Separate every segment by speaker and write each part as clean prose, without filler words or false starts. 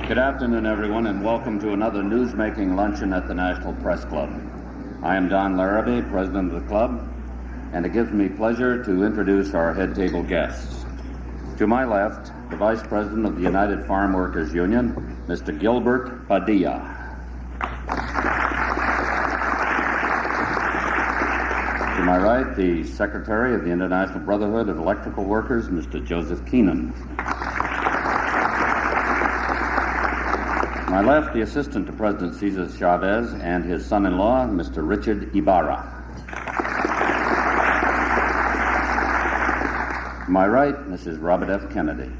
Speaker 1: Good afternoon, everyone, and welcome to another newsmaking luncheon at the National Press Club. I am Don Larrabee, president of the club, and it gives me pleasure to introduce our head table guests. To my left, the Vice President of the United Farm Workers Union, Mr. Gilbert Padilla. To my right, the Secretary of the International Brotherhood of Electrical Workers, Mr. Joseph Keenan. To my left, the Assistant to President Cesar Chavez and his son-in-law, Mr. Richard Ibarra. To my right, Mrs. Robert F. Kennedy.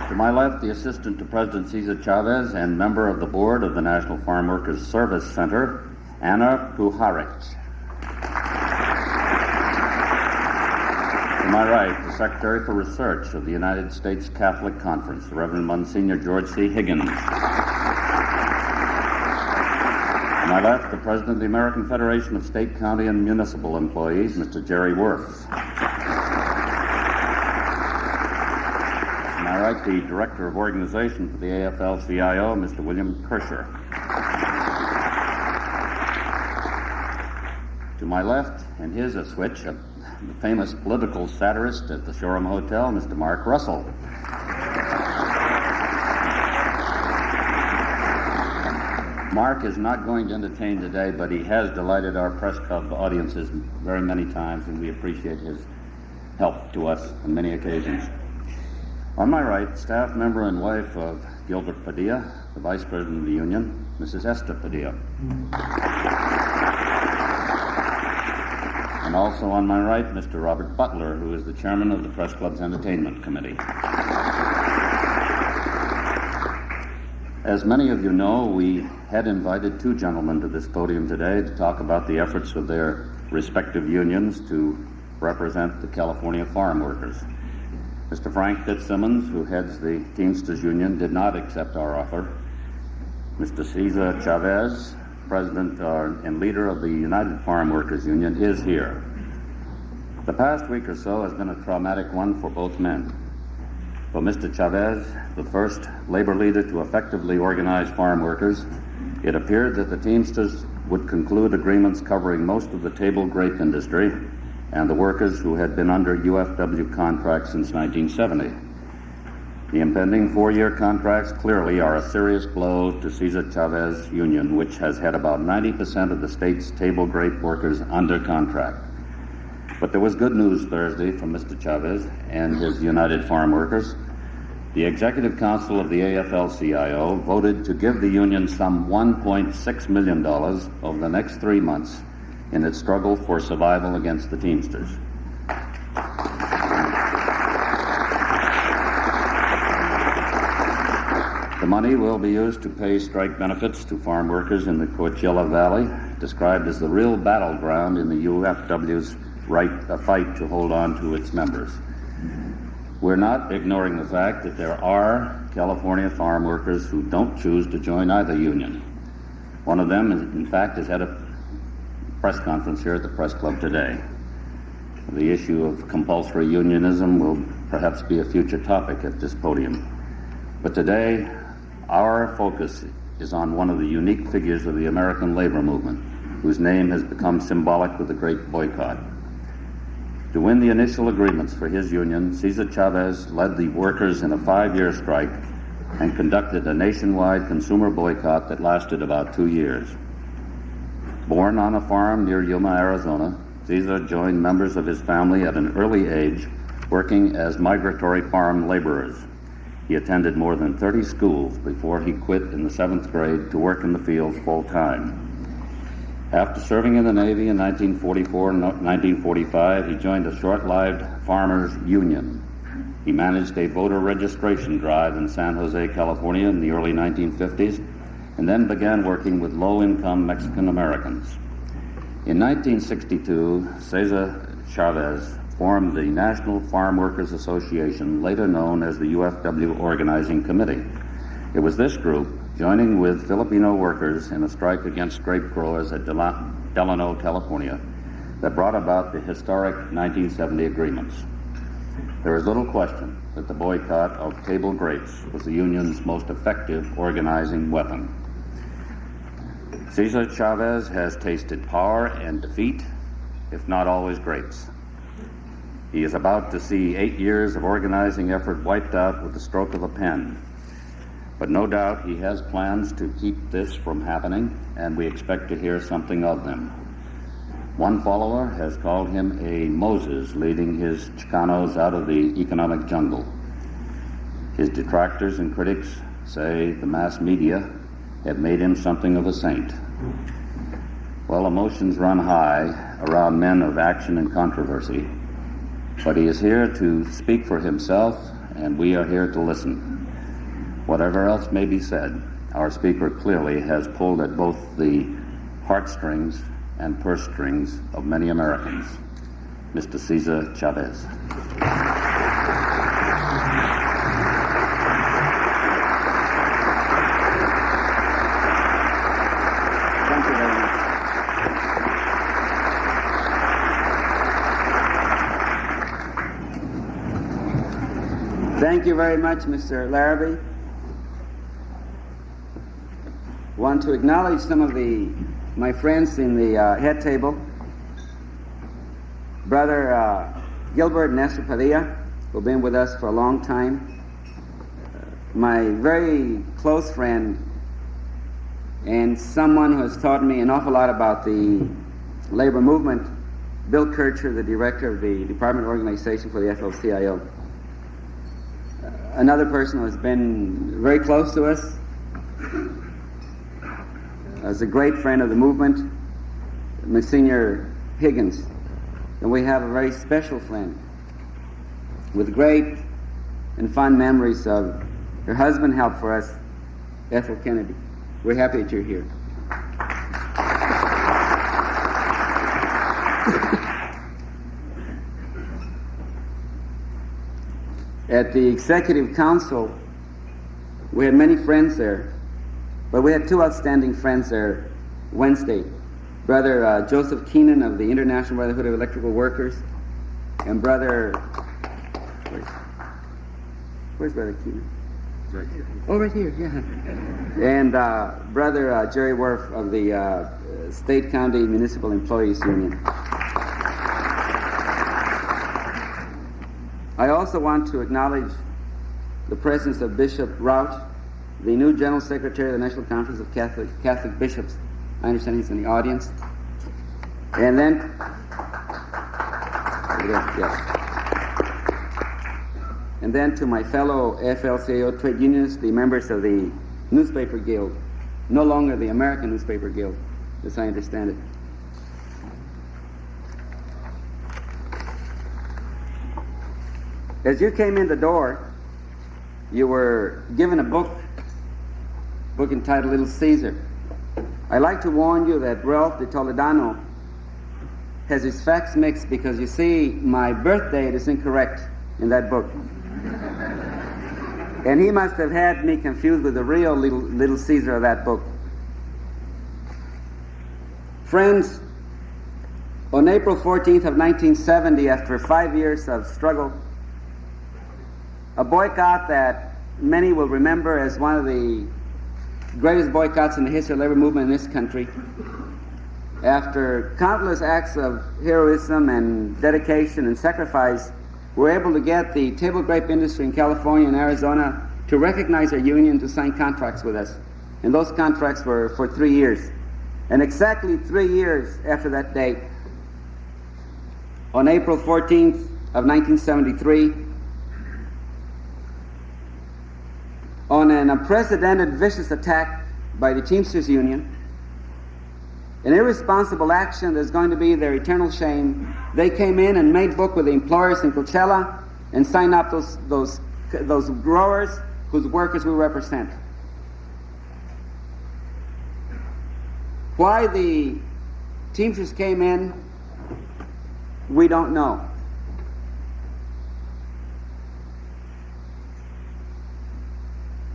Speaker 1: To my left, the Assistant to President Cesar Chavez and member of the board of the National Farm Workers Service Center, Anna Puharich. To my right, the Secretary for Research of the United States Catholic Conference, Reverend Monsignor George C. Higgins. To my left, the President of the American Federation of State, County, and Municipal Employees, Mr. Jerry Wirth. To my right, the Director of Organization for the AFL-CIO, Mr. William Kirscher. To my left, and here's a switch, the famous political satirist at the Shoreham Hotel, Mr. Mark Russell. Mark is not going to entertain today, but he has delighted our press club audiences very many times, and we appreciate his help to us on many occasions. On my right, staff member and wife of Gilbert Padilla, the Vice President of the Union, Mrs. Esther Padilla. And also on my right, Mr. Robert Butler, who is the chairman of the Press Club's Entertainment Committee. As many of you know, we had invited two gentlemen to this podium today to talk about the efforts of their respective unions to represent the California farm workers. Mr. Frank Fitzsimmons, who heads the Teamsters Union, did not accept our offer. Mr. Cesar Chavez, president and leader of the United Farm Workers Union, is here. The past week or so has been a traumatic one for both men. For Mr. Chavez, the first labor leader to effectively organize farm workers, it appeared that the Teamsters would conclude agreements covering most of the table grape industry and the workers who had been under UFW contracts since 1970. The impending 4-year contracts clearly are a serious blow to Cesar Chavez Union, which has had about 90% of the state's table grape workers under contract. But there was good news Thursday from Mr. Chavez and his United Farm Workers. The Executive Council of the AFL-CIO voted to give the union some $1.6 million over the next 3 months in its struggle for survival against the Teamsters. The money will be used to pay strike benefits to farm workers in the Coachella Valley, described as the real battleground in the UFW's fight to hold on to its members. We're not ignoring the fact that there are California farm workers who don't choose to join either union. One of them, in fact, has had a press conference here at the Press Club today. The issue of compulsory unionism will perhaps be a future topic at this podium. But today, our focus is on one of the unique figures of the American labor movement, whose name has become symbolic with the Great Boycott. To win the initial agreements for his union, Cesar Chavez led the workers in a 5-year strike and conducted a nationwide consumer boycott that lasted about 2 years. Born on a farm near Yuma, Arizona, Cesar joined members of his family at an early age, working as migratory farm laborers. He attended more than 30 schools before he quit in the 7th grade to work in the fields full-time. After serving in the Navy in 1944 and 1945, he joined a short-lived farmers' union. He managed a voter registration drive in San Jose, California in the early 1950s, and then began working with low-income Mexican Americans. In 1962, Cesar Chavez formed the National Farm Workers Association, later known as the UFW Organizing Committee. It was this group, joining with Filipino workers in a strike against grape growers at Delano, California, that brought about the historic 1970 agreements. There is little question that the boycott of table grapes was the union's most effective organizing weapon. Cesar Chavez has tasted power and defeat, if not always grapes. He is about to see 8 years of organizing effort wiped out with the stroke of a pen. But no doubt he has plans to keep this from happening, and we expect to hear something of them. One follower has called him a Moses leading his Chicanos out of the economic jungle. His detractors and critics say the mass media have made him something of a saint. Well, emotions run high around men of action and controversy, but he is here to speak for himself, and we are here to listen. Whatever else may be said, our speaker clearly has pulled at both the heartstrings and purse strings of many Americans. Mr. Cesar Chavez. Thank you very
Speaker 2: much. Thank you very much, Mr. Larrabee. Want to acknowledge some of my friends in the head table. Brother Gilbert and Esther Padilla, who've been with us for a long time. My very close friend and someone who has taught me an awful lot about the labor movement, Bill Kircher, the director of the Department of Organization for the AFL-CIO. Another person who has been very close to us, as a great friend of the movement, Monsignor Higgins. And we have a very special friend with great and fond memories of her husband helped for us, Ethel Kennedy. We're happy that you're here. At the Executive Council, we had many friends there. But we had two outstanding friends there Wednesday. Brother Joseph Keenan of the International Brotherhood of Electrical Workers, and Brother... Where's Brother Keenan?
Speaker 1: Right here.
Speaker 2: Oh, right here, yeah. And Brother Jerry Worf of the State County Municipal Employees Union. I also want to acknowledge the presence of Bishop Rout, the new General Secretary of the National Conference of Catholic Bishops. I understand he's in the audience. And then, and then to my fellow AFL-CIO trade unionists, the members of the Newspaper Guild, no longer the American Newspaper Guild, as I understand it. As you came in the door, you were given a book entitled Little Caesar. I'd like to warn you that Ralph de Toledano has his facts mixed because, you see, my birth date is incorrect in that book. And he must have had me confused with the real Little Caesar of that book. Friends, on April 14th of 1970, after 5 years of struggle, a boycott that many will remember as one of the greatest boycotts in the history of the labor movement in this country. After countless acts of heroism and dedication and sacrifice, we were able to get the table grape industry in California and Arizona to recognize our union, to sign contracts with us. And those contracts were for 3 years. And exactly 3 years after that date, on April 14th of 1973, on an unprecedented vicious attack by the Teamsters Union, an irresponsible action that's going to be their eternal shame, they came in and made book with the employers in Coachella and signed up those growers whose workers we represent. Why the Teamsters came in, we don't know.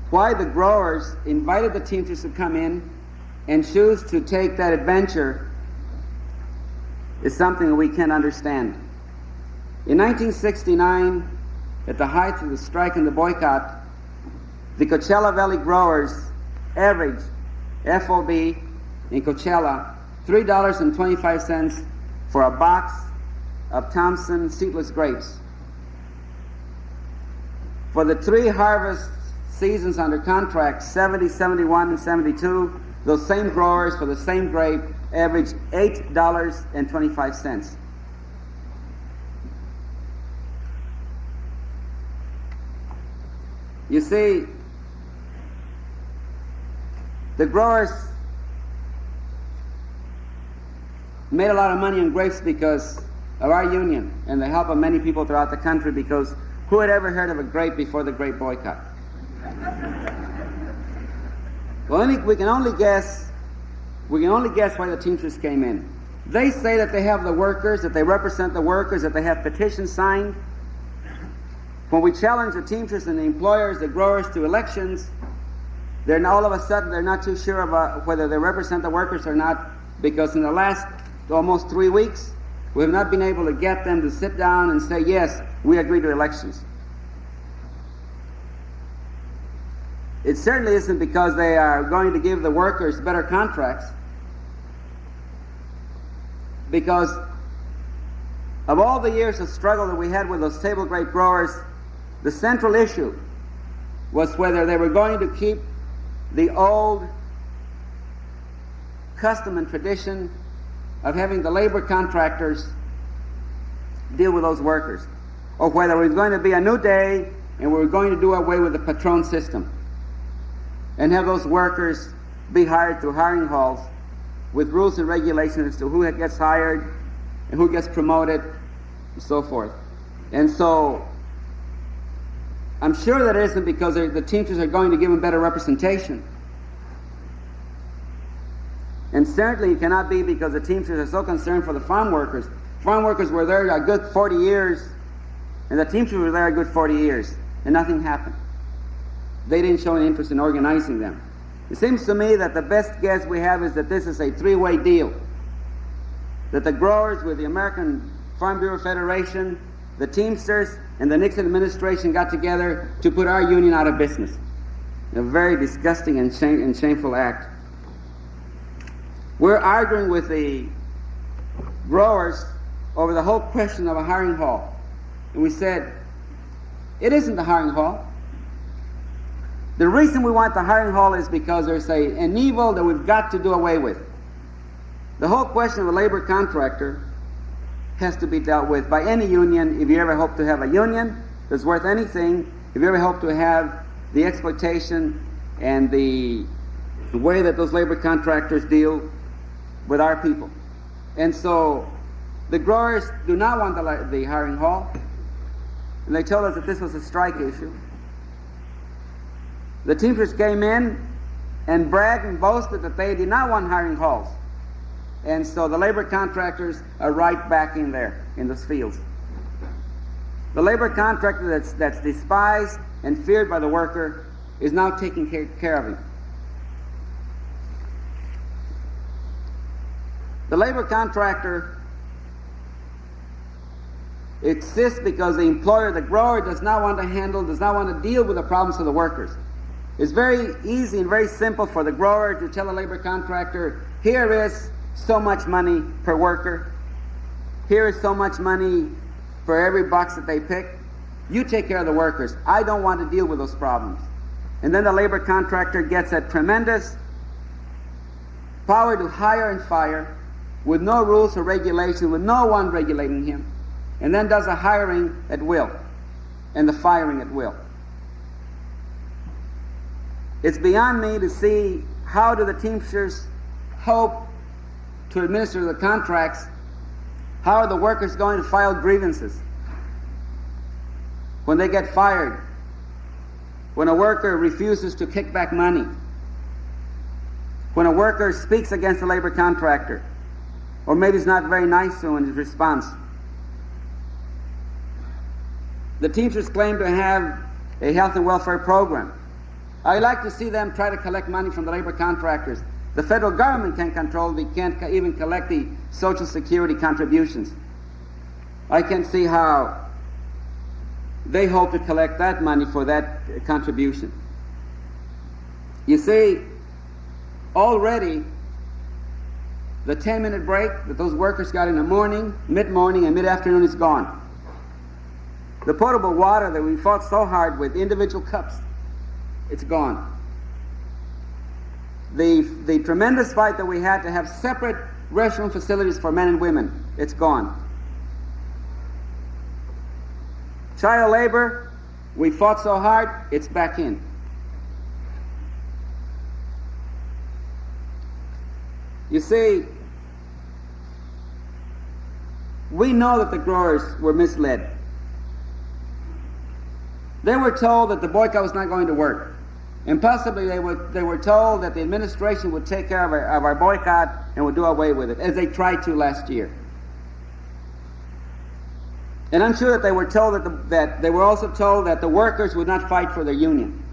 Speaker 2: Why the growers invited the Teamsters to come in and choose to take that adventure is something that we can't understand. In 1969, at the height of the strike and the boycott, the Coachella Valley growers averaged FOB in Coachella $3.25 for a box of Thompson seedless grapes. For the 3 harvest seasons under contract, 70, 71, and 72, those same growers for the same grape averaged $8.25. You see, the growers made a lot of money on grapes because of our union and the help of many people throughout the country, because who had ever heard of a grape before the grape boycott? Well, we can only guess why the Teamsters came in. They say that they have the workers, that they represent the workers, that they have petitions signed. When we challenge the Teamsters and the employers, the growers, to elections, then all of a sudden they're not too sure about whether they represent the workers or not, because in the last almost 3 weeks, we have not been able to get them to sit down and say, yes, we agree to elections. It certainly isn't because they are going to give the workers better contracts, because of all the years of struggle that we had with those table grape growers, the central issue was whether they were going to keep the old custom and tradition of having the labor contractors deal with those workers, or whether it was going to be a new day and we were going to do away with the patron system and have those workers be hired through hiring halls with rules and regulations as to who gets hired and who gets promoted and so forth. And so I'm sure that it isn't because the Teamsters are going to give them better representation. And certainly it cannot be because the Teamsters are so concerned for the farm workers. Farm workers were there a good 40 years, and the Teamsters were there a good 40 years, and nothing happened. They didn't show any interest in organizing them. It seems to me that the best guess we have is that this is a 3-way deal. That the growers with the American Farm Bureau Federation, the Teamsters, and the Nixon administration got together to put our union out of business. A very disgusting and shameful act. We're arguing with the growers over the whole question of a hiring hall. And we said, it isn't the hiring hall. The reason we want the hiring hall is because there's an evil that we've got to do away with. The whole question of a labor contractor has to be dealt with by any union if you ever hope to have a union that's worth anything, if you ever hope to have the exploitation and the way that those labor contractors deal with our people. And so the growers do not want the hiring hall, and they told us that this was a strike issue. The Teamsters came in and bragged and boasted that they did not want hiring halls. And so the labor contractors are right back in there, in those fields. The labor contractor that's despised and feared by the worker is now taking care of him. The labor contractor exists because the employer, the grower, does not want to deal with the problems of the workers. It's very easy and very simple for the grower to tell the labor contractor, here is so much money per worker. Here is so much money for every box that they pick. You take care of the workers. I don't want to deal with those problems. And then the labor contractor gets a tremendous power to hire and fire with no rules or regulations, with no one regulating him, and then does the hiring at will and the firing at will. It's beyond me to see how do the Teamsters hope to administer the contracts. How are the workers going to file grievances when they get fired, when a worker refuses to kick back money, when a worker speaks against a labor contractor, or maybe is not very nice to him in his response. The Teamsters claim to have a health and welfare program. I like to see them try to collect money from the labor contractors. The federal government can control, we can't even collect the Social Security contributions. I can see how they hope to collect that money for that contribution. You see, already the 10-minute break that those workers got in the morning, mid-morning, and mid-afternoon is gone. The potable water that we fought so hard with, individual cups, it's gone. The tremendous fight that we had to have separate restroom facilities for men and women, it's gone. Child labor, we fought so hard, it's back in. You see, we know that the growers were misled. They were told that the boycott was not going to work. And possibly they were told that the administration would take care of our boycott and would do away with it, as they tried to last year. And I'm sure that they were told that they were also told that the workers would not fight for their union.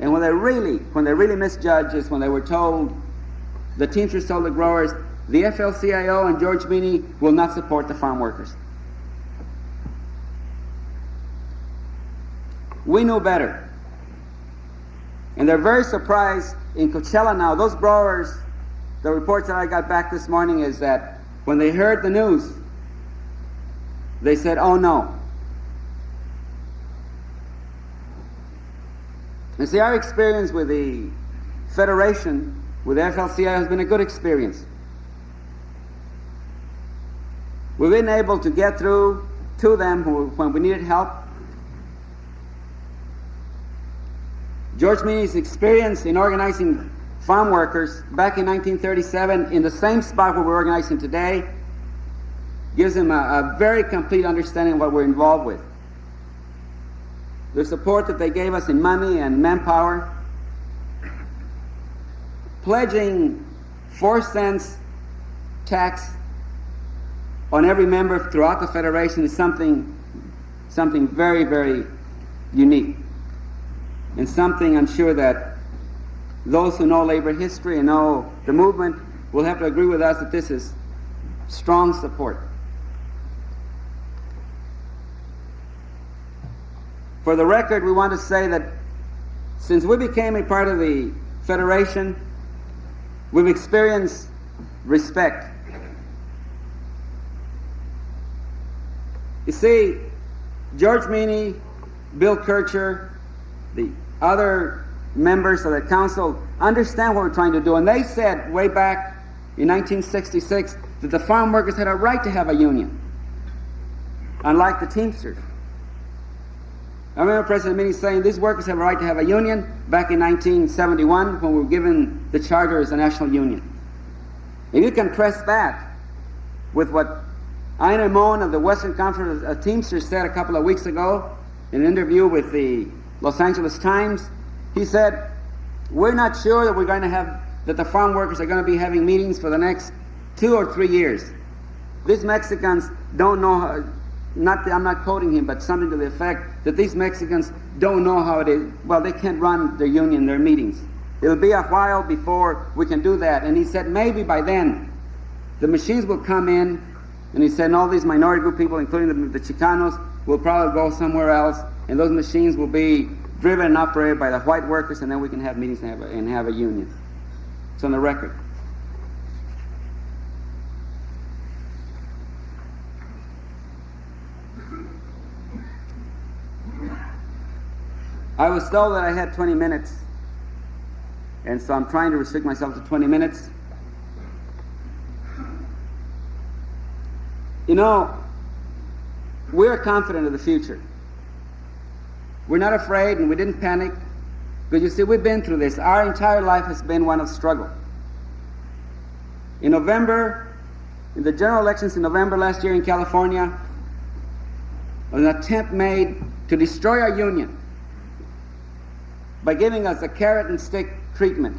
Speaker 2: And when they really misjudged is when they were told, the Teamsters told the growers, the AFL-CIO and George Meany will not support the farm workers. We knew better. And they're very surprised in Coachella now. Those growers, the reports that I got back this morning is that when they heard the news, they said, oh no. And see, our experience with the Federation, with the AFL-CIO, has been a good experience. We've been able to get through to them when we needed help. George Meany's experience in organizing farm workers back in 1937 in the same spot where we're organizing today gives him a very complete understanding of what we're involved with. The support that they gave us in money and manpower, pledging 4 cents tax on every member throughout the Federation is something very, very unique. And something I'm sure that those who know labor history and know the movement will have to agree with us that this is strong support. For the record, we want to say that since we became a part of the Federation, we've experienced respect. You see, George Meany, Bill Kircher, the other members of the council understand what we're trying to do. And they said way back in 1966 that the farm workers had a right to have a union, unlike the Teamsters. I remember President Meany saying these workers have a right to have a union back in 1971 when we were given the charter as a national union. And you contrast that with what Ina Moen of the Western Conference of Teamsters said a couple of weeks ago in an interview with the Los Angeles Times. He said, we're not sure that the farm workers are going to be having meetings for the next 2 or 3 years. These Mexicans don't know how, I'm not quoting him, but something to the effect that these Mexicans don't know how it is. Well, they can't run their union, their meetings. It'll be a while before we can do that. And he said maybe by then the machines will come in, and he said and all these minority group people, including the Chicanos, will probably go somewhere else, and those machines will be driven and operated by the white workers, and then we can have meetings and have a union. It's on the record. I was told that I had 20 minutes, and so I'm trying to restrict myself to 20 minutes. You know, we're confident of the future. We're not afraid, and we didn't panic, because you see, we've been through this. Our entire life has been one of struggle. In November, in the general elections in November last year in California, an attempt made to destroy our union by giving us a carrot and stick treatment,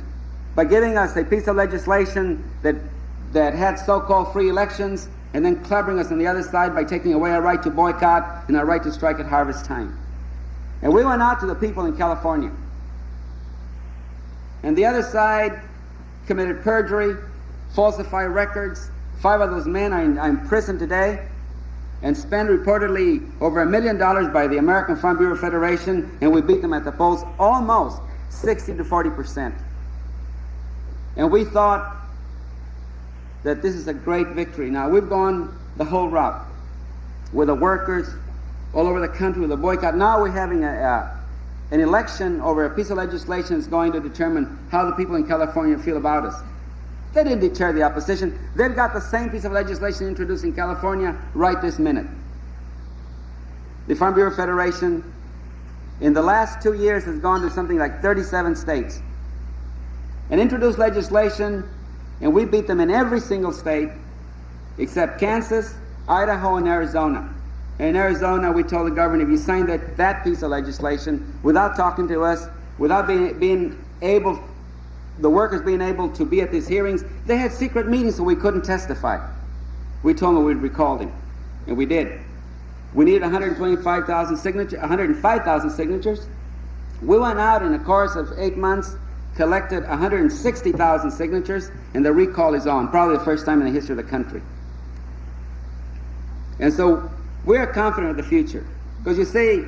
Speaker 2: by giving us a piece of legislation that had so-called free elections, and then clobbering us on the other side by taking away our right to boycott and our right to strike at harvest time. And we went out to the people in California. And the other side committed perjury, falsified records. 5 of those men are in prison today. and spent reportedly over $1 million by the American Farm Bureau Federation, and we beat them at the polls almost 60 to 40%. And we thought that this is a great victory. Now, we've gone the whole route with the workers all over the country with a boycott. Now we're having an election over a piece of legislation that's going to determine how the people in California feel about us. They didn't deter the opposition. They've got the same piece of legislation introduced in California right this minute. The Farm Bureau Federation, in the last 2 years, has gone to something like 37 states and introduced legislation, and we beat them in every single state except Kansas, Idaho, and Arizona. And in Arizona, we told the government, if you signed that piece of legislation without talking to us, without being able, the workers being able to be at these hearings, they had secret meetings so we couldn't testify. We told them we'd recall him, and we did. We needed 105,000 signatures. We went out in the course of 8 months, collected 160,000 signatures, and the recall is on, probably the first time in the history of the country. And so we're confident of the future, because you see,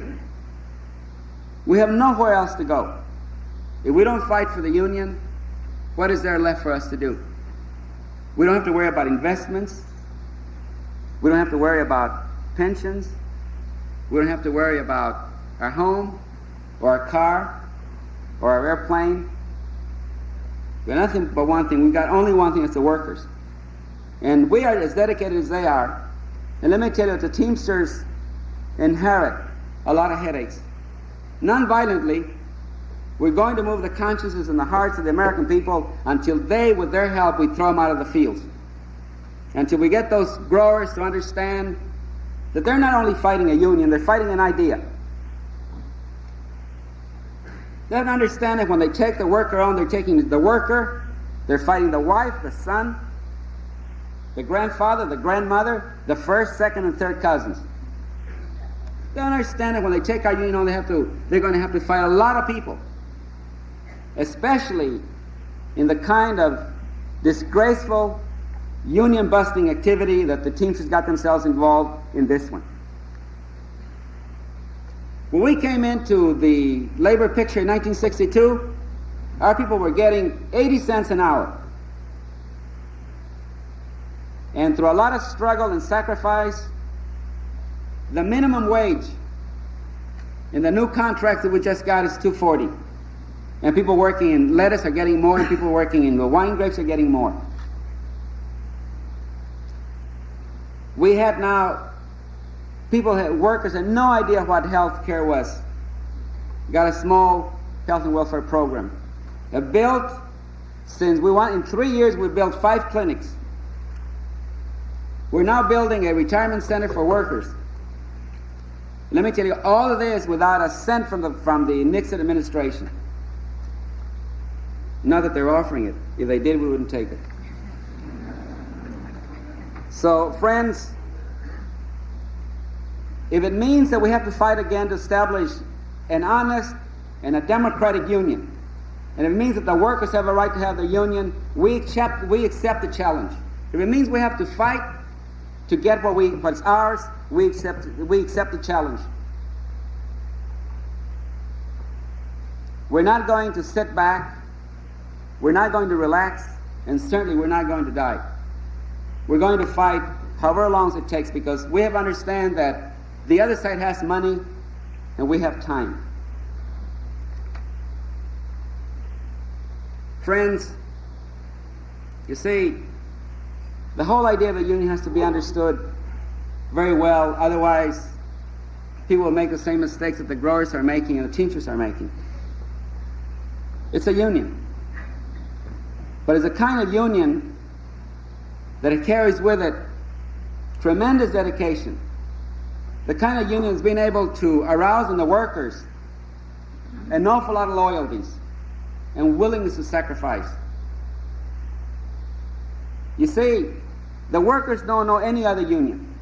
Speaker 2: we have nowhere else to go. If we don't fight for the union, what is there left for us to do? We don't have to worry about investments. We don't have to worry about pensions. We don't have to worry about our home or our car or our airplane. We got nothing but one thing. We've got only one thing, it's the workers. And we are as dedicated as they are. And let me tell you that the Teamsters inherit a lot of headaches. Non-violently, we're going to move the consciences and the hearts of the American people until they, with their help, we throw them out of the fields. Until we get those growers to understand that they're not only fighting a union, they're fighting an idea. They have to understand that when they take the worker on, they're taking the worker, they're fighting the wife, the son, the grandfather, the grandmother, the first, second, and third cousins. They understand that when they take our union on, they're going to have to fight a lot of people, especially in the kind of disgraceful union-busting activity that the Teamsters got themselves involved in this one. When we came into the labor picture in 1962, our people were getting 80 cents an hour. And through a lot of struggle and sacrifice, the minimum wage in the new contract that we just got is $2.40. And people working in lettuce are getting more, and people working in the wine grapes are getting more. We had now, workers had no idea what health care was. Got a small health and welfare program. In 3 years we built 5 clinics. We're now building a retirement center for workers. Let me tell you, all of this without a cent from the Nixon administration. Not that they're offering it. If they did, we wouldn't take it. So, friends, if it means that we have to fight again to establish an honest and a democratic union, and if it means that the workers have a right to have their union, we accept the challenge. If it means we have to fight to get what's ours, we accept the challenge. We're not going to sit back, we're not going to relax, and certainly we're not going to die. We're going to fight however long it takes, because we have to understand that the other side has money and we have time. Friends, you see, the whole idea of a union has to be understood very well, otherwise people will make the same mistakes that the growers are making and the Teamsters are making. It's a union. But it's a kind of union that it carries with it tremendous dedication. The kind of union that's been able to arouse in the workers an awful lot of loyalties and willingness to sacrifice. You see, the workers don't know any other union.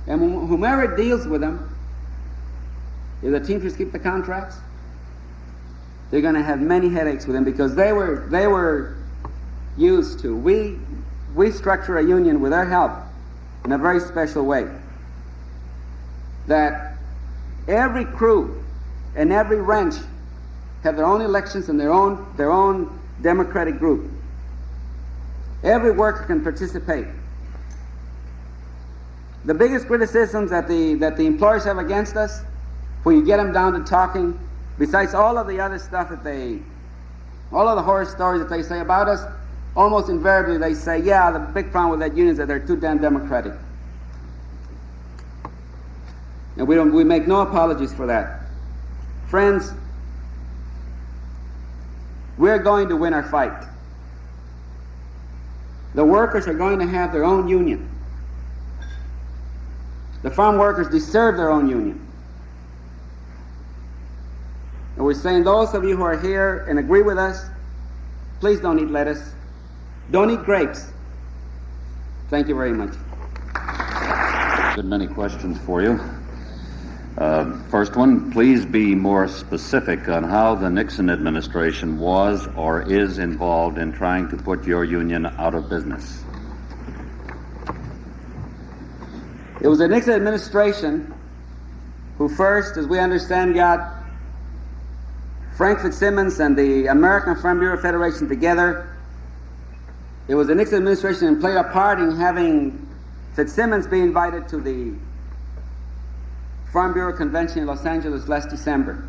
Speaker 2: And whomever deals with them, if the Teamsters keep the contracts, they're going to have many headaches with them, because they were used to. We structure a union with their help in a very special way. That every crew and every ranch have their own elections and their own democratic group. Every worker can participate. The biggest criticisms that the employers have against us, when you get them down to talking, besides all of the other stuff all of the horror stories that they say about us, almost invariably they say, yeah, the big problem with that union is that they're too damn democratic. And we make no apologies for that. Friends, we're going to win our fight. The workers are going to have their own union. The farm workers deserve their own union. And we're saying, those of you who are here and agree with us, please don't eat lettuce. Don't eat grapes. Thank you very much.
Speaker 1: Many questions for you. First one, please be more specific on how the Nixon administration was or is involved in trying to put your union out of business.
Speaker 2: It was the Nixon administration who first, as we understand, got Frank Fitzsimmons and the American Farm Bureau Federation together. It was the Nixon administration that played a part in having Fitzsimmons be invited to the Farm Bureau Convention in Los Angeles last December.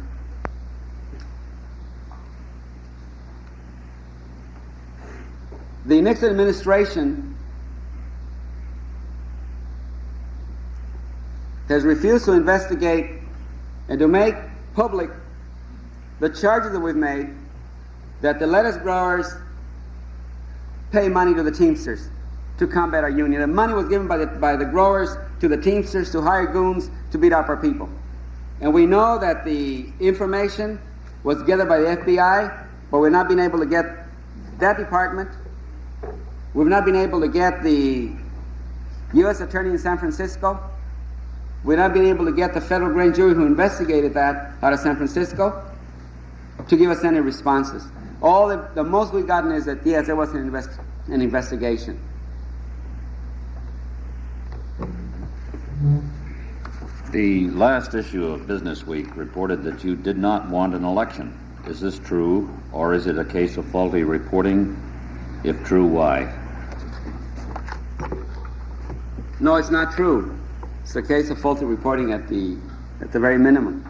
Speaker 2: The Nixon administration has refused to investigate and to make public the charges that we've made that the lettuce growers pay money to the Teamsters to combat our union. The money was given by the growers to the Teamsters to hire goons to beat up our people. And we know that the information was gathered by the FBI, but we've not been able to get that department. We've not been able to get the U.S. Attorney in San Francisco. We've not been able to get the federal grand jury who investigated that out of San Francisco to give us any responses. The most we've gotten is that, yes, there was an investigation.
Speaker 1: The last issue of Business Week reported that you did not want an election. Is this true, or is it a case of faulty reporting? If true, why?
Speaker 2: No, it's not true. It's a case of faulty reporting at the very minimum.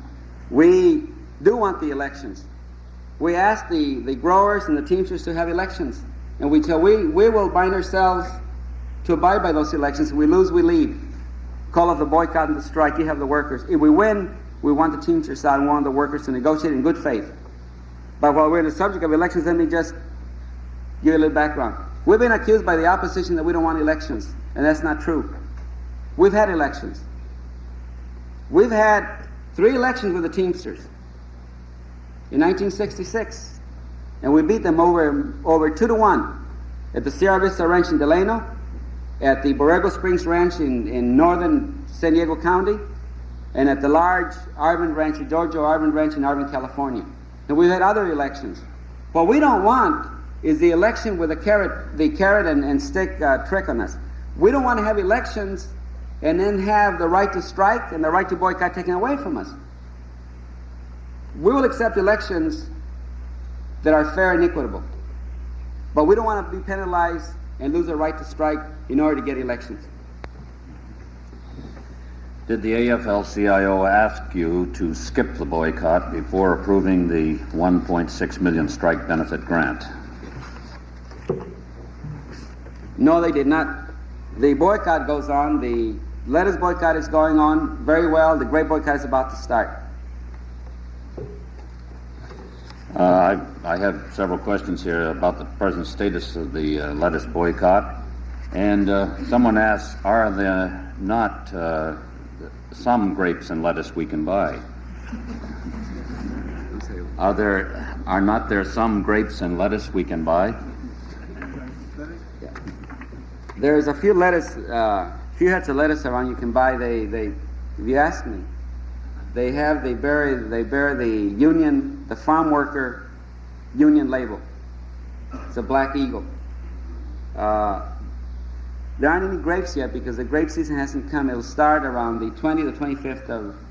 Speaker 2: We do want the elections. We ask the growers and the Teamsters to have elections. And we will bind ourselves to abide by those elections. If we lose, we leave. Call off the boycott and the strike. You have the workers. If we win, we want the Teamsters out and want the workers to negotiate in good faith. But while we're on the subject of elections, let me just give you a little background. We've been accused by the opposition that we don't want elections, and that's not true. We've had elections. We've had 3 elections with the Teamsters in 1966, and we beat them over 2-1 at the Sierra Vista Ranch in Delano, at the Borrego Springs Ranch in northern San Diego County, and at the large Arvin Ranch, the Giorgio Arvin Ranch in Arvin, California. And we've had other elections. What we don't want is the election with the carrot and stick trick on us. We don't want to have elections and then have the right to strike and the right to boycott taken away from us. We will accept elections that are fair and equitable. But we don't want to be penalized and lose the right to strike in order to get elections.
Speaker 1: Did the AFL-CIO ask you to skip the boycott before approving the $1.6 million strike benefit grant?
Speaker 2: No, they did not. The boycott goes on. The lettuce boycott is going on very well. The grape boycott is about to start.
Speaker 1: I have several questions here about the present status of the lettuce boycott. And someone asks, are there not some grapes and lettuce we can buy? Are not there some grapes and lettuce we can buy?
Speaker 2: There's a few heads of lettuce around you can buy. If you ask me, they bear the union, the farm worker union label. It's a black eagle. There aren't any grapes yet because the grape season hasn't come. It'll start around the 20th or 25th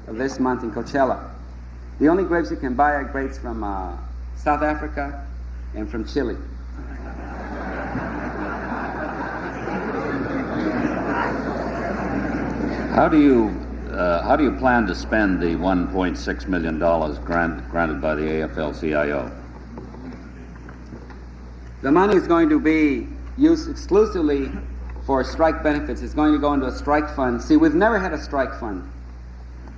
Speaker 2: of this month in Coachella. The only grapes you can buy are grapes from South Africa and from Chile.
Speaker 1: How do you plan to spend the $1.6 million granted by the AFL-CIO?
Speaker 2: The money is going to be used exclusively for strike benefits. It's going to go into a strike fund. See, we've never had a strike fund.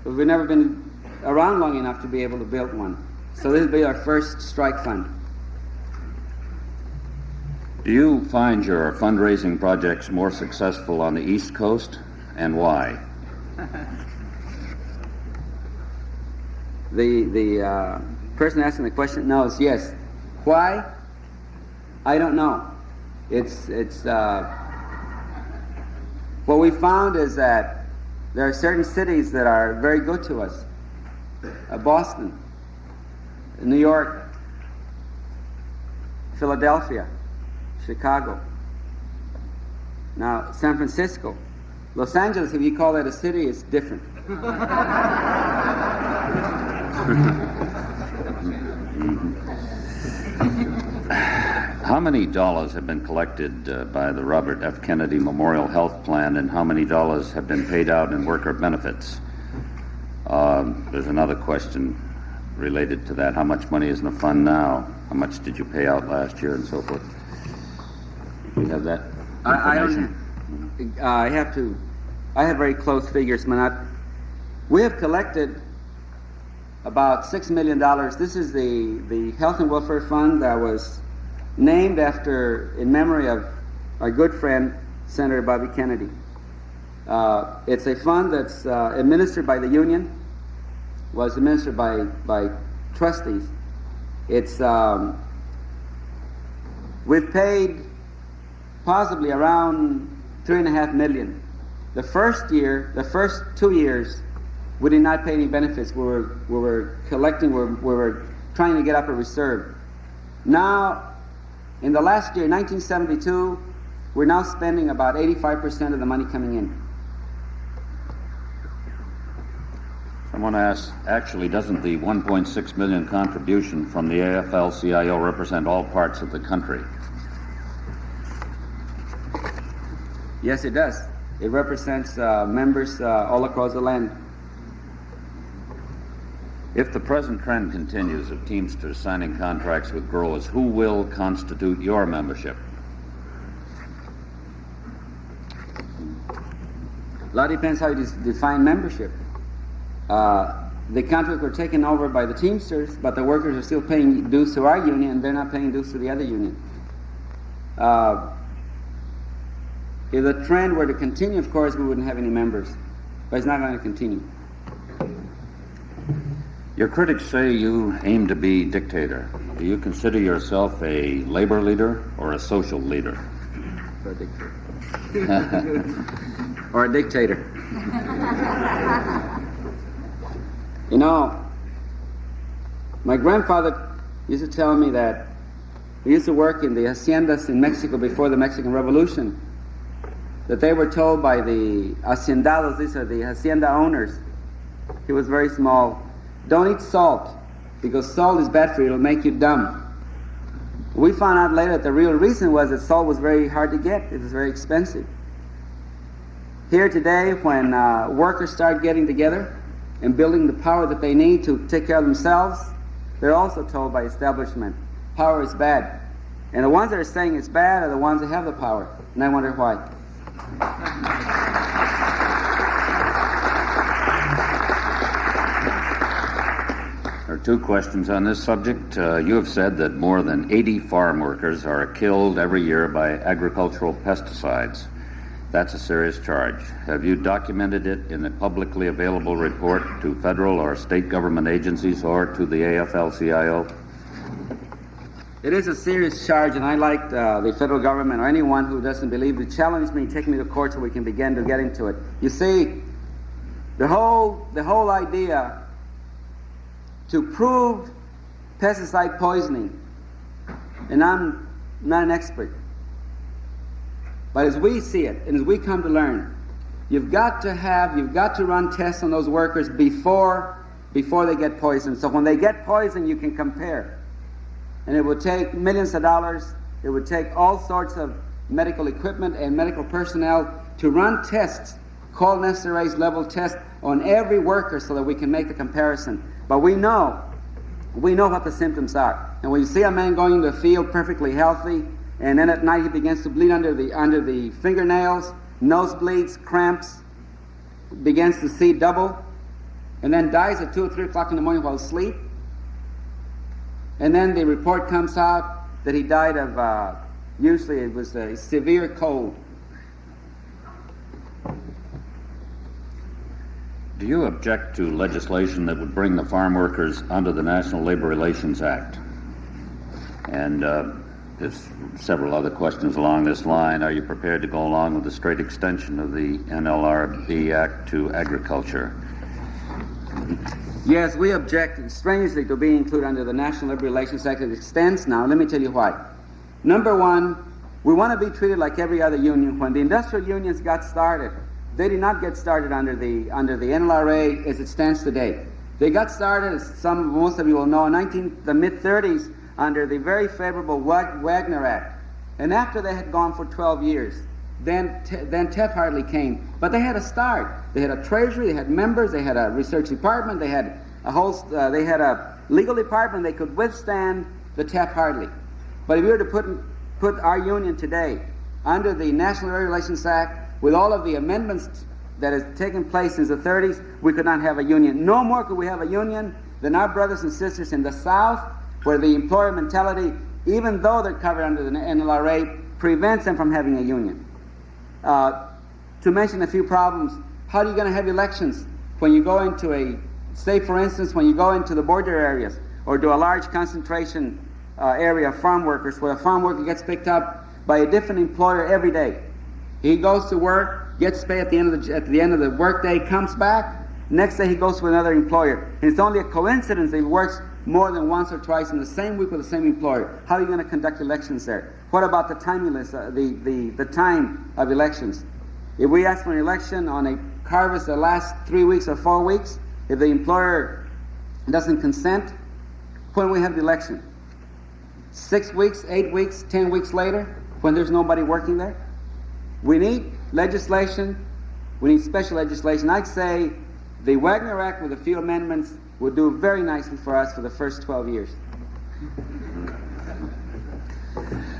Speaker 2: We've never been around long enough to be able to build one. So this will be our first strike fund.
Speaker 1: Do you find your fundraising projects more successful on the East Coast, and why?
Speaker 2: The person asking the question knows, yes. Why? I don't know. What we found is that there are certain cities that are very good to us. Boston, New York, Philadelphia, Chicago. Now, San Francisco. Los Angeles, if you call that a city, it's different.
Speaker 1: How many dollars have been collected by the Robert F. Kennedy Memorial Health Plan, and how many dollars have been paid out in worker benefits? There's another question related to that. How much money is in the fund now? How much did you pay out last year, and so forth? Do you have that information?
Speaker 2: I have very close figures, but we have collected about $6 million. This is the Health and Welfare Fund that was named in memory of our good friend, Senator Bobby Kennedy. It's a fund that's administered by the union, was administered by trustees. We've paid possibly around $3.5 million. The first 2 years, we did not pay any benefits. We were collecting, we were trying to get up a reserve. Now, in the last year, 1972, we're now spending about 85% of the money coming in.
Speaker 1: Someone asked, actually, doesn't the $1.6 million contribution from the AFL-CIO represent all parts of the country?
Speaker 2: Yes, it does. It represents members all across the land.
Speaker 1: If the present trend continues of Teamsters signing contracts with growers, who will constitute your membership?
Speaker 2: A lot depends how you define membership. The contracts were taken over by the Teamsters, but the workers are still paying dues to our union, and they're not paying dues to the other union. If the trend were to continue, of course, we wouldn't have any members, but it's not going to continue.
Speaker 1: Your critics say you aim to be dictator. Do you consider yourself a labor leader or a social leader?
Speaker 2: Or a dictator. Or a dictator. You know, my grandfather used to tell me that he used to work in the haciendas in Mexico before the Mexican Revolution, that they were told by the haciendados, these are the hacienda owners, he was very small, don't eat salt, because salt is bad for you, it'll make you dumb. We found out later that the real reason was that salt was very hard to get, it was very expensive. Here today, when workers start getting together and building the power that they need to take care of themselves, they're also told by establishment, power is bad. And the ones that are saying it's bad are the ones that have the power. And I wonder why.
Speaker 1: There are two questions on this subject. You have said that more than 80 farm workers are killed every year by agricultural pesticides. That's a serious charge. Have you documented it in a publicly available report to federal or state government agencies or to the AFL-CIO?
Speaker 2: It is a serious charge, and I like the federal government or anyone who doesn't believe to challenge me, take me to court so we can begin to get into it. You see, the whole idea to prove pesticide poisoning, and I'm not an expert, But as we see it, and as we come to learn, you've got to run tests on those workers before they get poisoned. So when they get poisoned, you can compare. And it would take millions of dollars. It would take all sorts of medical equipment and medical personnel to run tests, called necessary level tests, on every worker so that we can make the comparison. But we know what the symptoms are. And when you see a man going into the field perfectly healthy, and then at night he begins to bleed under the fingernails, nosebleeds, cramps, begins to see double, and then dies at 2 or 3 o'clock in the morning while asleep, and then the report comes out that he died of, usually it was a severe cold.
Speaker 1: Do you object to legislation that would bring the farm workers under the National Labor Relations Act? And there's several other questions along this line. Are you prepared to go along with the straight extension of the NLRB Act to agriculture?
Speaker 2: Yes, we object strangely to being included under the National Labor Relations Act. It extends now. Let me tell you why. Number one, we want to be treated like every other union. When the industrial unions got started, they did not get started under the NLRA as it stands today. They got started, as most of you will know, in the mid-30s under the very favorable Wagner Act. And after they had gone for 12 years, then Taft-Hartley came. But they had a start. They had a treasury, they had members, they had a research department, they had a legal department. They could withstand the Taft-Hartley. But if you were to put our union today under the National Labor Relations Act, with all of the amendments that has taken place since the 30s, we could not have a union. No more could we have a union than our brothers and sisters in the South, where the employer mentality, even though they're covered under the NLRA, prevents them from having a union. To mention a few problems, how are you going to have elections when you go into say for instance, when you go into the border areas or to a large concentration area of farm workers, where a farm worker gets picked up by a different employer every day. He goes to work, gets paid at the end of the workday, comes back. Next day he goes to another employer. And it's only a coincidence that he works more than once or twice in the same week with the same employer. How are you going to conduct elections there? What about the timeliness, the time of elections? If we ask for an election on a harvest that lasts 3 weeks or 4 weeks, if the employer doesn't consent, when we have the election? 6 weeks, 8 weeks, 10 weeks later, when there's nobody working there? We need legislation. We need special legislation. I'd say the Wagner Act with a few amendments would do very nicely for us for the first 12 years.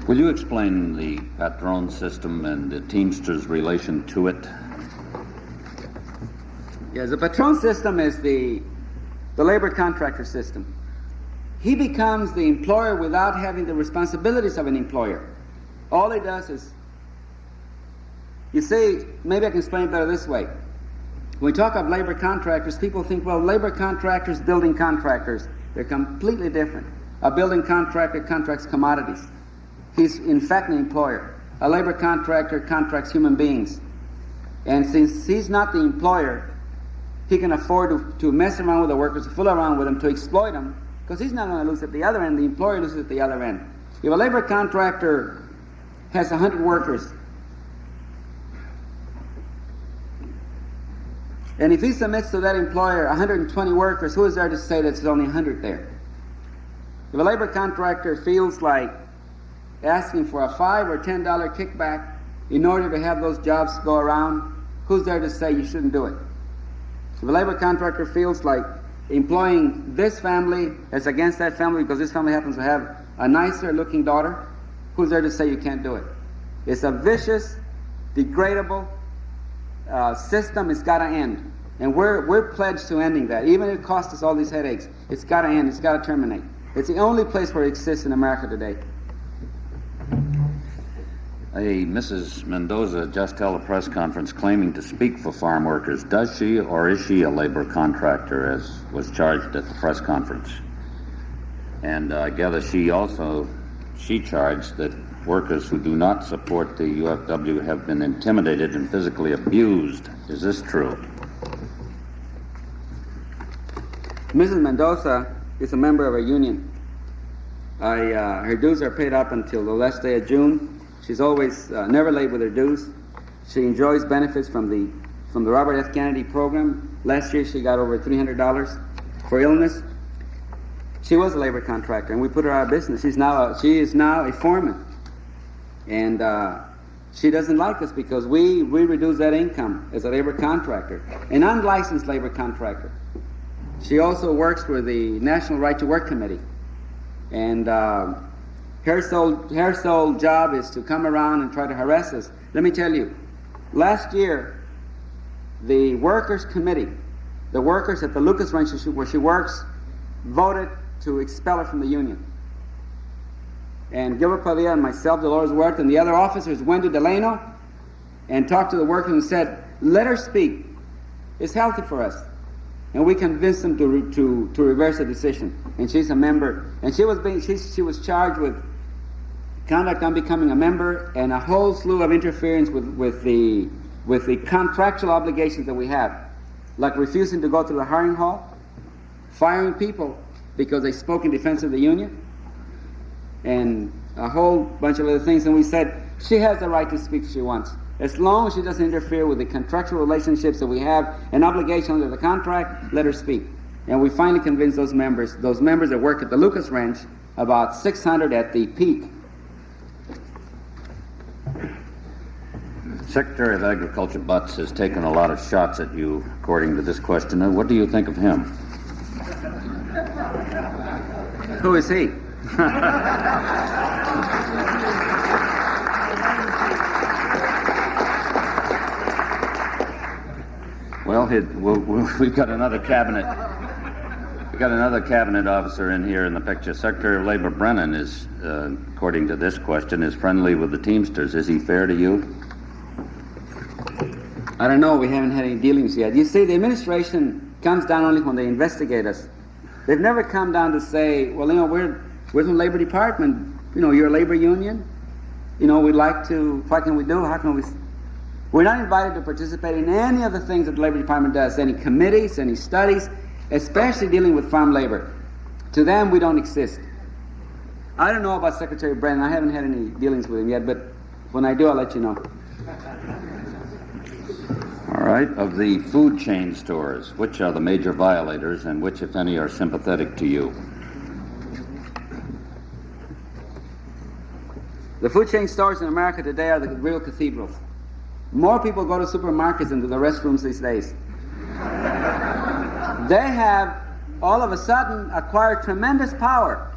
Speaker 1: Will you explain the Patron system and the Teamsters' relation to it?
Speaker 2: Yes, the Patron system is the labor contractor system. He becomes the employer without having the responsibilities of an employer. All he does is, you see, maybe I can explain it better this way. When we talk of labor contractors, people think, well, labor contractors, building contractors, they're completely different. A building contractor contracts commodities. He's, in fact, an employer. A labor contractor contracts human beings. And since he's not the employer, he can afford to mess around with the workers, to fool around with them, to exploit them, because he's not going to lose at the other end. The employer loses at the other end. If a labor contractor has 100 workers, and if he submits to that employer 120 workers, who is there to say that there's only 100 there? If a labor contractor feels like asking for a $5 or $10 kickback in order to have those jobs go around, who's there to say you shouldn't do it? If a labor contractor feels like employing this family as against that family because this family happens to have a nicer looking daughter, who's there to say you can't do it? It's a vicious, degradable system. It's got to end. And we're pledged to ending that. Even if it costs us all these headaches, it's got to end. It's got to terminate. It's the only place where it exists in America today.
Speaker 1: Mrs. Mendoza just held a press conference claiming to speak for farm workers. Does she or is she a labor contractor, as was charged at the press conference? And I gather she charged that workers who do not support the UFW have been intimidated and physically abused. Is this true?
Speaker 2: Mrs. Mendoza is a member of a union. Her dues are paid up until the last day of June. She's always never late with her dues. She enjoys benefits from the Robert F. Kennedy program. Last year she got over $300 for illness. She was a labor contractor, and we put her out of business. She is now a foreman, and she doesn't like us because we reduce that income as a labor contractor, an unlicensed labor contractor. She also works for the National Right to Work Committee, and her sole job is to come around and try to harass us. Let me tell you, last year, the workers' committee, the workers at the Lucas Ranch where she works, voted to expel her from the union. And Gilbert Padilla and myself, Dolores Huerta, and the other officers went to Delano and talked to the workers and said, let her speak. It's healthy for us. And we convinced them to reverse the decision. And she's a member. And she was charged with conduct on becoming a member and a whole slew of interference with the contractual obligations that we have, like refusing to go to the hiring hall, firing people because they spoke in defense of the union, and a whole bunch of other things. And we said she has the right to speak if she wants, as long as she doesn't interfere with the contractual relationships that we have, an obligation under the contract. Let her speak. And we finally convinced those members that work at the Lucas Ranch, about 600 at the peak.
Speaker 1: Secretary of Agriculture Butts has taken a lot of shots at you, according to this questioner. What do you think of him?
Speaker 2: Who is he?
Speaker 1: Well, we've got another cabinet. We've got another cabinet officer in here in the picture. Secretary of Labor Brennan is, according to this question, is friendly with the Teamsters. Is he fair to you?
Speaker 2: I don't know. We haven't had any dealings yet. You see, the administration comes down only when they investigate us. They've never come down to say, well, we're from the Labor Department. You're a labor union. We'd like to, what can we do? How can we? We're not invited to participate in any of the things that the Labor Department does, any committees, any studies, especially dealing with farm labor. To them, we don't exist. I don't know about Secretary Brennan. I haven't had any dealings with him yet, but when I do, I'll let you know.
Speaker 1: All right. Of the food chain stores, which are the major violators and which, if any, are sympathetic to you?
Speaker 2: The food chain stores in America today are the real cathedrals. More people go to supermarkets than to the restrooms these days. They have, all of a sudden, acquired tremendous power.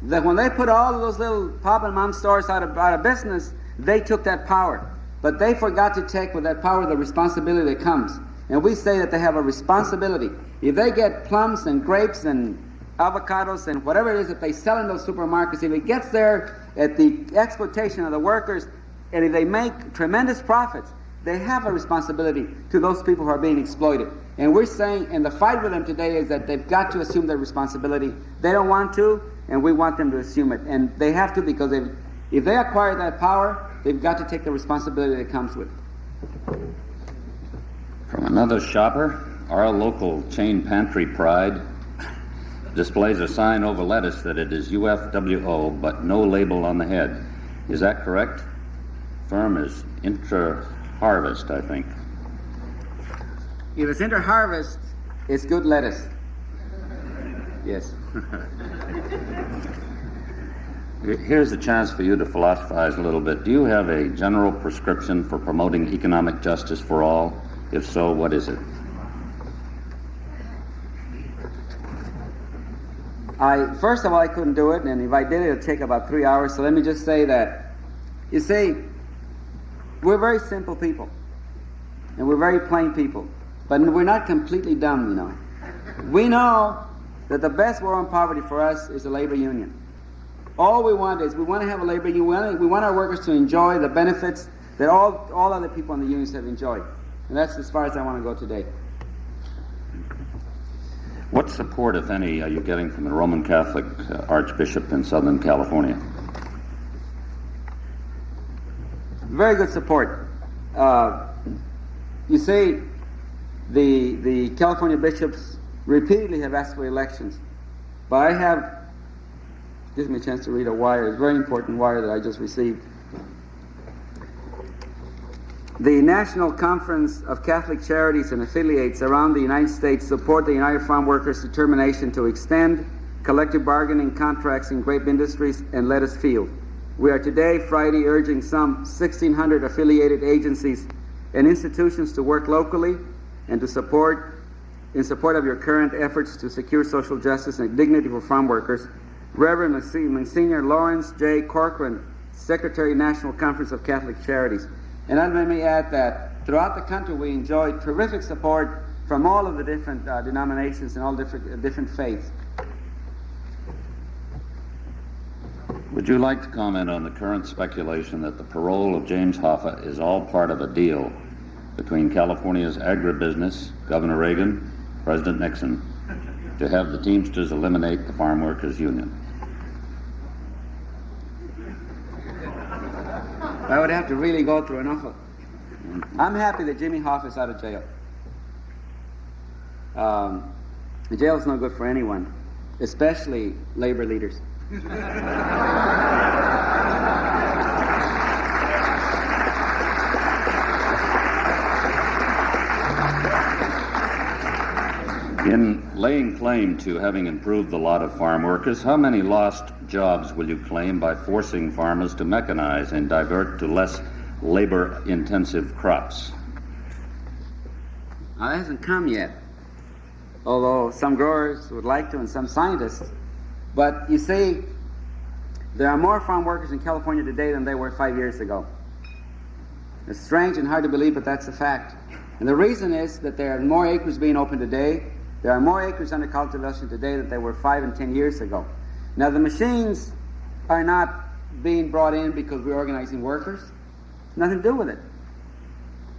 Speaker 2: That when they put all of those little pop and mom stores out of business, they took that power. But they forgot to take with that power the responsibility that comes. And we say that they have a responsibility. If they get plums and grapes and avocados and whatever it is that they sell in those supermarkets, if it gets there at the exploitation of the workers, and if they make tremendous profits, they have a responsibility to those people who are being exploited. And we're saying, and the fight with them today is that they've got to assume their responsibility. They don't want to, and we want them to assume it. And they have to, because if they acquire that power, they've got to take the responsibility that comes with it.
Speaker 1: From another shopper, our local chain Pantry Pride displays a sign over lettuce that it is UFWO, but no label on the head. Is that correct? Firm is Inter-Harvest, I think.
Speaker 2: If it's Inter-Harvest, it's good lettuce. Yes.
Speaker 1: Here's a chance for you to philosophize a little bit. Do you have a general prescription for promoting economic justice for all? If so, what is it?
Speaker 2: First of all, I couldn't do it, and if I did it, it would take about 3 hours. So let me just say that, you see, we're very simple people, and we're very plain people, but we're not completely dumb, We know that the best war on poverty for us is a labor union. All we want is, we want to have a labor union. We want our workers to enjoy the benefits that all other people in the unions have enjoyed. And that's as far as I want to go today.
Speaker 1: What support, if any, are you getting from the Roman Catholic Archbishop in Southern California?
Speaker 2: Very good support. You see, the California bishops repeatedly have asked for elections, but gives me a chance to read a wire, a very important wire that I just received. The National Conference of Catholic Charities and affiliates around the United States support the United Farm Workers' determination to extend collective bargaining contracts in grape industries and lettuce field. We are today, Friday, urging some 1,600 affiliated agencies and institutions to work locally and in support of your current efforts to secure social justice and dignity for farm workers. Reverend Monsignor Lawrence J. Corcoran, Secretary, National Conference of Catholic Charities. And let me add that throughout the country we enjoy terrific support from all of the different denominations and all different faiths.
Speaker 1: Would you like to comment on the current speculation that the parole of James Hoffa is all part of a deal between California's agribusiness, Governor Reagan, President Nixon, to have the Teamsters eliminate the Farm Workers Union?
Speaker 2: I would have to really go through an awful. I'm happy that Jimmy Hoffa is out of jail. The jail is no good for anyone, especially labor leaders.
Speaker 1: In laying claim to having improved the lot of farm workers, how many lost jobs will you claim by forcing farmers to mechanize and divert to less labor-intensive crops?
Speaker 2: Now, that hasn't come yet, although some growers would like to and some scientists. But you see, there are more farm workers in California today than there were 5 years ago. It's strange and hard to believe, but that's a fact. And the reason is that there are more acres being opened today. There are more acres under cultivation today than there were 5 and 10 years ago. Now, the machines are not being brought in because we're organizing workers. Nothing to do with it.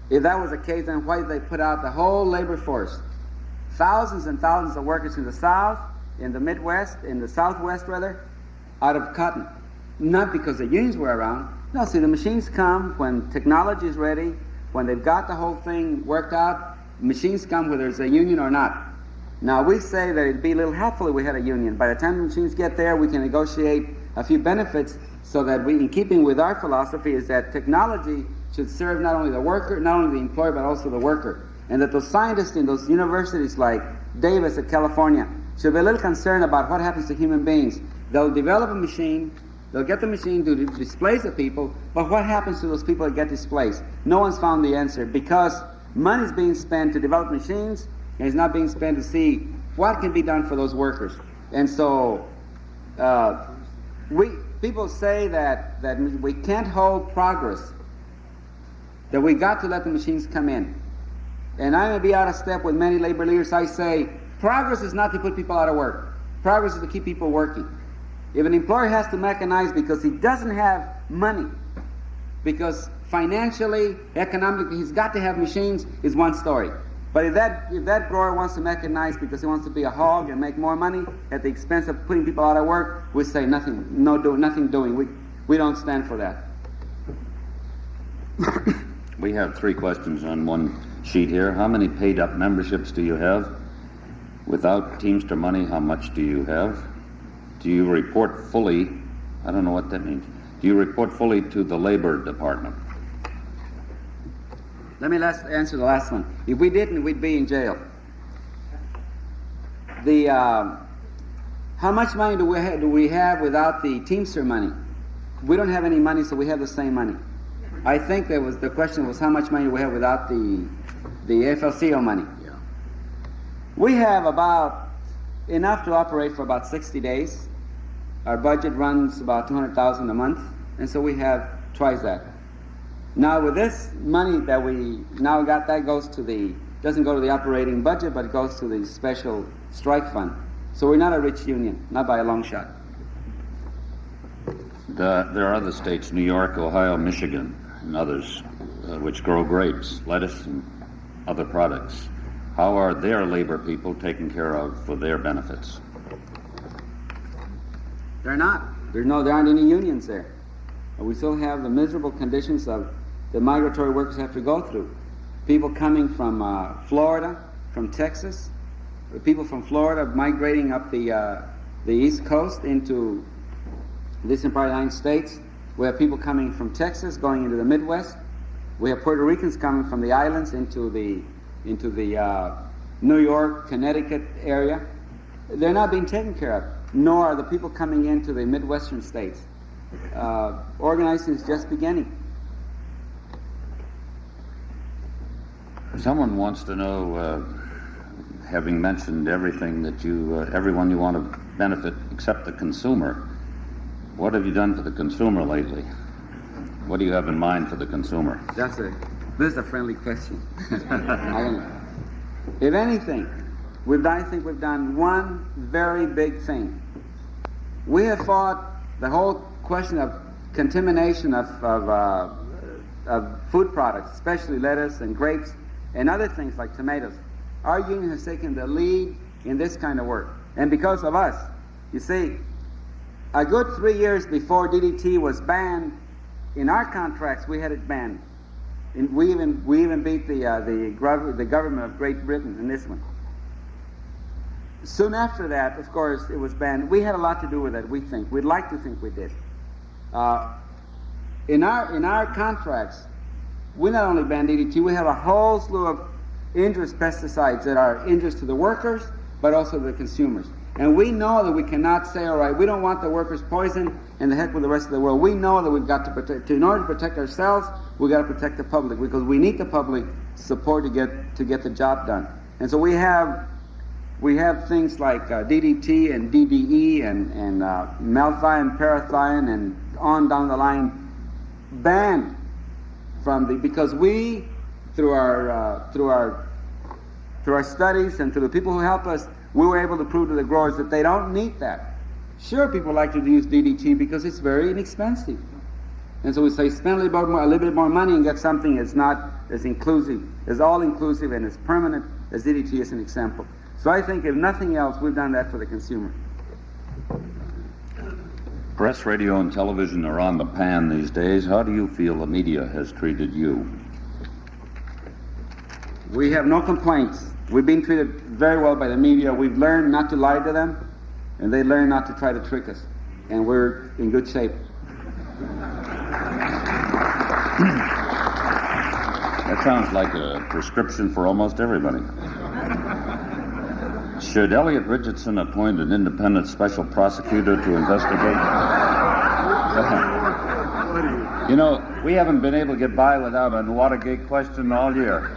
Speaker 2: If that was the case, then why did they put out the whole labor force? Thousands and thousands of workers in the South, in the Midwest, in the Southwest rather, out of cotton. Not because the unions were around. No, see, the machines come when technology is ready, when they've got the whole thing worked out. Machines come whether it's a union or not. Now, we say that it'd be a little helpful if we had a union. By the time the machines get there, we can negotiate a few benefits so that we, in keeping with our philosophy, is that technology should serve not only the worker, not only the employer, but also the worker. And that those scientists in those universities like Davis at California should be a little concerned about what happens to human beings. They'll develop a machine, they'll get the machine to displace the people, but what happens to those people that get displaced? No one's found the answer, because money is being spent to develop machines, and it's not being spent to see what can be done for those workers. And so people say that we can't hold progress, that we got to let the machines come in. And I may be out of step with many labor leaders. I say progress is not to put people out of work. Progress is to keep people working. If an employer has to mechanize because he doesn't have money, because financially, economically, he's got to have machines, is one story. But if that grower wants to mechanize because he wants to be a hog and make more money at the expense of putting people out of work, we say nothing doing. We don't stand for that.
Speaker 1: We have 3 questions on one sheet here. How many paid-up memberships do you have? Without Teamster money, how much do you have? Do you report fully? I don't know what that means. Do you report fully to the Labor Department?
Speaker 2: Let me answer the last one. If we didn't, we'd be in jail. How much money do we have without the Teamster money? We don't have any money, so we have the same money. I think the question was how much money do we have without the AFL-CIO money?
Speaker 1: Yeah.
Speaker 2: We have about enough to operate for about 60 days. Our budget runs about $200,000 a month, and so we have twice that. Now, with this money that we now got, that doesn't go to the operating budget, but it goes to the special strike fund. So we're not a rich union, not by a long shot.
Speaker 1: There are other states, New York, Ohio, Michigan, and others, which grow grapes, lettuce, and other products. How are their labor people taken care of for their benefits?
Speaker 2: They're not. There aren't any unions there. We still have the miserable conditions of the migratory workers have to go through. People coming from Florida, from Texas, people from Florida migrating up the East Coast into the eastern part of the United States. We have people coming from Texas going into the Midwest. We have Puerto Ricans coming from the islands into the New York, Connecticut area. They're not being taken care of, nor are the people coming into the Midwestern states. Organizing is just beginning.
Speaker 1: Someone wants to know, having mentioned everything that everyone you want to benefit except the consumer, what have you done for the consumer lately? What do you have in mind for the consumer?
Speaker 2: This is a friendly question. If anything, I think we've done one very big thing. We have fought the whole question of contamination of food products, especially lettuce and grapes and other things like tomatoes. Our union has taken the lead in this kind of work. And because of us, you see, a good 3 years before DDT was banned, in our contracts we had it banned. And we even beat the government of Great Britain in this one. Soon after that, of course, it was banned. We had a lot to do with it, we think. We'd like to think we did. In our contracts, we not only ban DDT, we have a whole slew of injurious pesticides that are injurious to the workers, but also the consumers. And we know that we cannot say, all right, we don't want the workers poisoned and the heck with the rest of the world. We know that we've got to protect, in order to protect ourselves, we've got to protect the public, because we need the public support to get the job done. And so we have things like DDT and DDE and malthion, parathion, and on down the line banned because we, through our studies and through the people who help us, we were able to prove to the growers that they don't need that. Sure, people like to use DDT because it's very inexpensive. And so we say spend a little bit more money and get something that's not as inclusive, as all-inclusive and as permanent as DDT as an example. So I think if nothing else, we've done that for the consumer.
Speaker 1: Press, radio, and television are on the pan these days. How do you feel the media has treated you?
Speaker 2: We have no complaints. We've been treated very well by the media. We've learned not to lie to them, and they learn not to try to trick us. And we're in good shape.
Speaker 1: That sounds like a prescription for almost everybody. Should Elliot Richardson appoint an independent special prosecutor to investigate? You know, we haven't been able to get by without a Watergate question all year.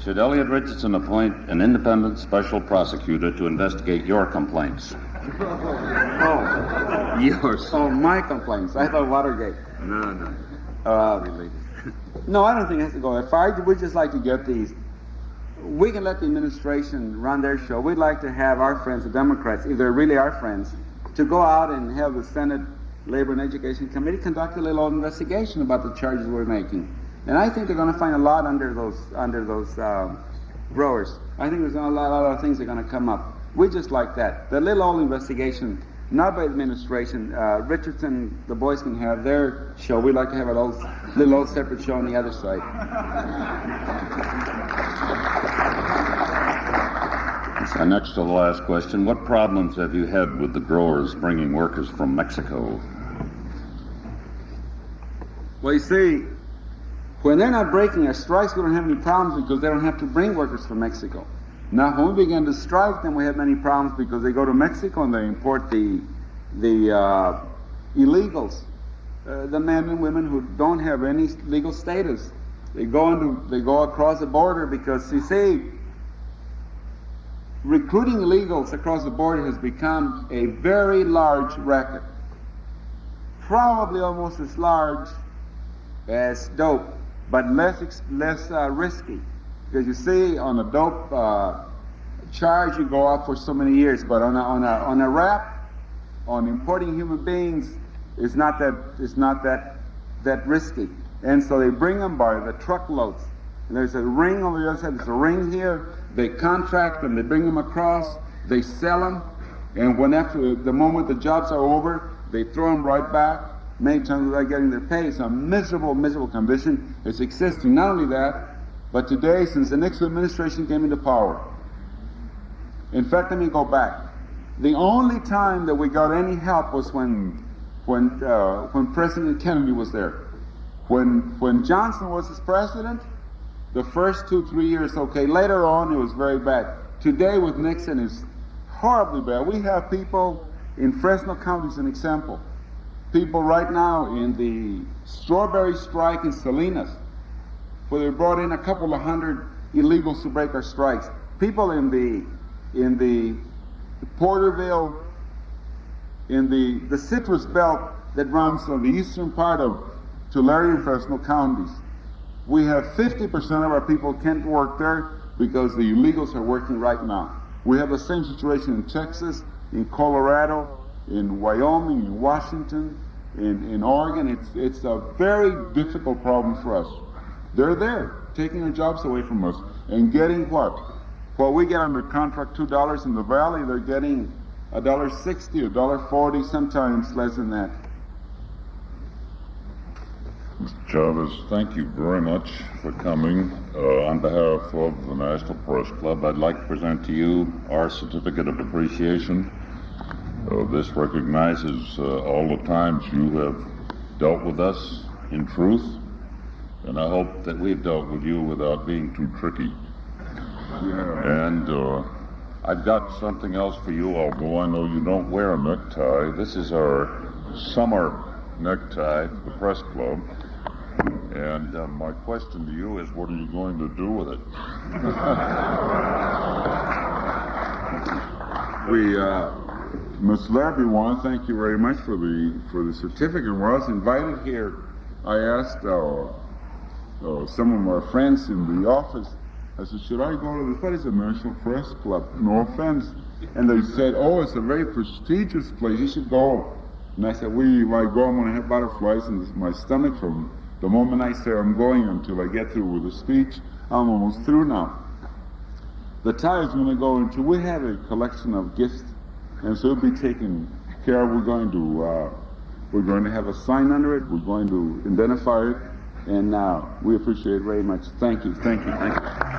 Speaker 1: Should Elliot Richardson appoint an independent special prosecutor to investigate your complaints?
Speaker 2: Oh,
Speaker 1: yours.
Speaker 2: Oh, my complaints. I thought Watergate.
Speaker 1: No.
Speaker 2: No, I don't think it has to go that far. We'd just like to get these. We can let the administration run their show. We'd like to have our friends, the Democrats, if they're really our friends, to go out and have the Senate Labor and Education Committee conduct a little investigation about the charges we're making. And I think they're going to find a lot under those growers. I think there's a lot of things that are going to come up. We just like that. The little old investigation, not by the administration. Richardson, the boys can have their show. We'd like to have a little old separate show on the other side.
Speaker 1: So next to the last question, what problems have you had with the growers bringing workers from Mexico?
Speaker 2: Well, you see, when they're not breaking our strikes, we don't have any problems because they don't have to bring workers from Mexico. Now, when we begin to strike, then we have many problems because they go to Mexico and they import the illegals, the men and women who don't have any legal status. They go across the border because, you see, recruiting illegals across the border has become a very large racket, probably almost as large as dope, but less risky. Because you see, on a dope charge, you go out for so many years, but on a rap, on importing human beings, it's not that risky. And so they bring them by the truckloads. And there's a ring on the other side. There's a ring here. They contract them. They bring them across. They sell them. And when after the moment the jobs are over, they throw them right back. Many times without getting their pay. It's a miserable, miserable condition. It's existing. Not only that, but today, since the Nixon administration came into power, in fact, let me go back. The only time that we got any help was when President Kennedy was there.
Speaker 3: When Johnson was his president, the first 2-3 years, okay. Later on, it was very bad. Today with Nixon, it's horribly bad. We have people in Fresno County, as an example. People right now in the strawberry strike in Salinas, where they brought in a couple of hundred illegals to break our strikes. People in the Porterville, in the citrus belt that runs on the eastern part of Tulare and Fresno counties. We have 50% of our people can't work there because the illegals are working right now. We have the same situation in Texas, in Colorado, in Wyoming, in Washington, in Oregon. It's a very difficult problem for us. They're there, taking our jobs away from us and getting what? Well, we get under contract $2 in the valley, they're getting $1.60, $1.40, sometimes less than that.
Speaker 4: Mr. Chavez, thank you very much for coming. On behalf of the National Press Club, I'd like to present to you our certificate of appreciation. This recognizes all the times you have dealt with us in truth, and I hope that we've dealt with you without being too tricky.
Speaker 3: Yeah.
Speaker 4: And I've got something else for you, although I know you don't wear a necktie. This is our summer necktie for the Press Club. And my question to you is, what are you going to do with it?
Speaker 3: Mr. Larrabee, want to thank you very much for the certificate. When I was invited here, I asked some of my friends in the office, I said, should I go to this? What is the National Press Club? No offense. And they said, oh, it's a very prestigious place. You should go. And I said, if I go, I'm going to have butterflies in my stomach from the moment I say I'm going until I get through with the speech. I'm almost through now. The tie is going to go into, we have a collection of gifts, and so it'll be taken care of. We're going to have a sign under it. We're going to identify it, and we appreciate it very much. Thank you. Thank you. Thank you.